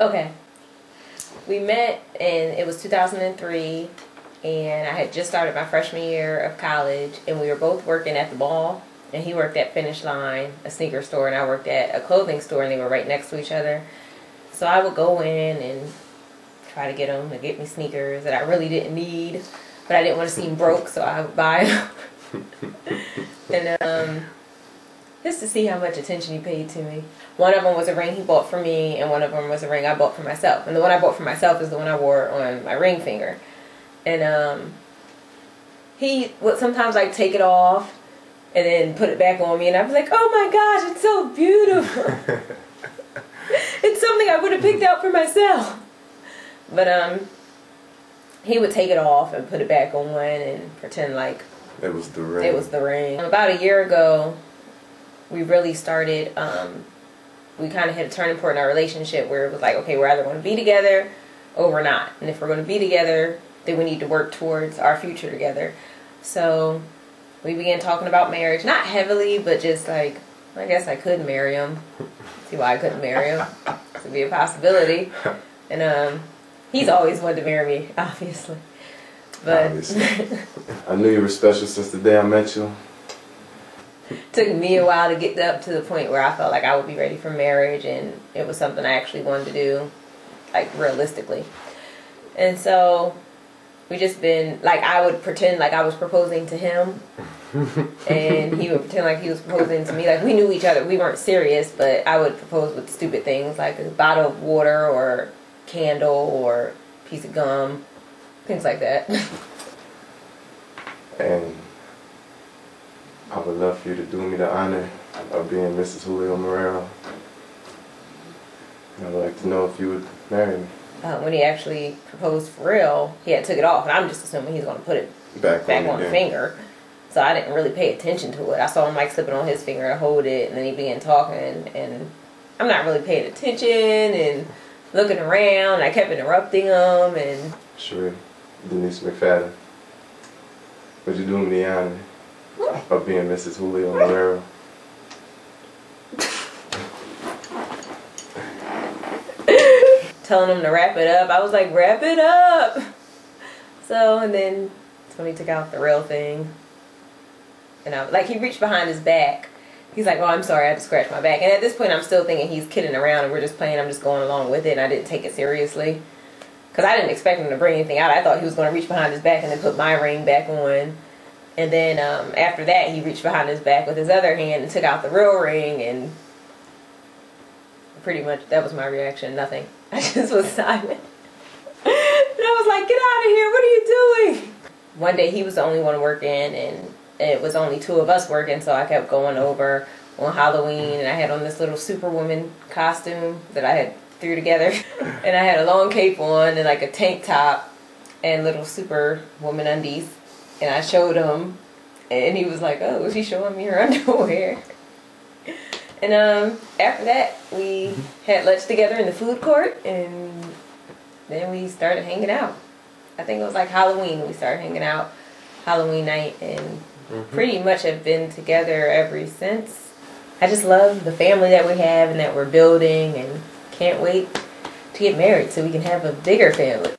Okay. We met and it was 2003, and I had just started my freshman year of college, and we were both working at the mall, and he worked at Finish Line, a sneaker store, and I worked at a clothing store, and they were right next to each other. So I would go in and try to get him to get me sneakers that I really didn't need, but I didn't want to seem broke, so I would buy them. And just to see how much attention he paid to me. One of them was a ring he bought for me, and one of them was a ring I bought for myself. And the one I bought for myself is the one I wore on my ring finger. And he would sometimes like take it off and then put it back on me, and I'd be like, oh my gosh, it's so beautiful. It's something I would have picked out for myself. But he would take it off and put it back on and pretend like it was the ring. It was the ring. About a year ago, we really started, we kind of hit a turning point in our relationship where it was like, okay, we're either going to be together or we're not. And if we're going to be together, then we need to work towards our future together. So we began talking about marriage. Not heavily, but just like, I guess I could marry him. See why I couldn't marry him. This would be a possibility. And he's always wanted to marry me, obviously. But obviously. I knew you were special since the day I met you. Took me a while to get up to the point where I felt like I would be ready for marriage, and it was something I actually wanted to do, like realistically. And so we just been like, I would pretend like I was proposing to him, and he would pretend like he was proposing to me. Like, we knew each other, we weren't serious, but I would propose with stupid things like a bottle of water or candle or piece of gum, things like that. And I would love for you to do me the honor of being Mrs. Julio Marrero. And I would like to know if you would marry me. When he actually proposed for real, he had took it off, and I'm just assuming he's going to put it back on the finger. So I didn't really pay attention to it. I saw him like slipping on his finger to hold it, and then he began talking, and I'm not really paying attention and looking around. I kept interrupting him. And Sharee, Denise McFadden, would you do me the honor of being Mrs. Julio Marrero? Telling him to wrap it up. I was like, wrap it up. So, and then that's when he took out the real thing. And I like, he reached behind his back. He's like, oh, I'm sorry, I had to scratch my back. And at this point, I'm still thinking he's kidding around and we're just playing. I'm just going along with it, and I didn't take it seriously. Because I didn't expect him to bring anything out. I thought he was going to reach behind his back and then put my ring back on. And then after that, he reached behind his back with his other hand and took out the real ring, and pretty much that was my reaction. Nothing. I just was silent. And I was like, get out of here. What are you doing? One day he was the only one working, and it was only two of us working, so I kept going over on Halloween, and I had on this little Superwoman costume that I had threw together. And I had a long cape on and like a tank top and little Superwoman undies. And I showed him, and he was like, oh, she's showing me her underwear. And after that, we had lunch together in the food court, and then we started hanging out. I think it was like Halloween we started hanging out, Halloween night, and pretty much have been together ever since. I just love the family that we have and that we're building, and can't wait to get married so we can have a bigger family.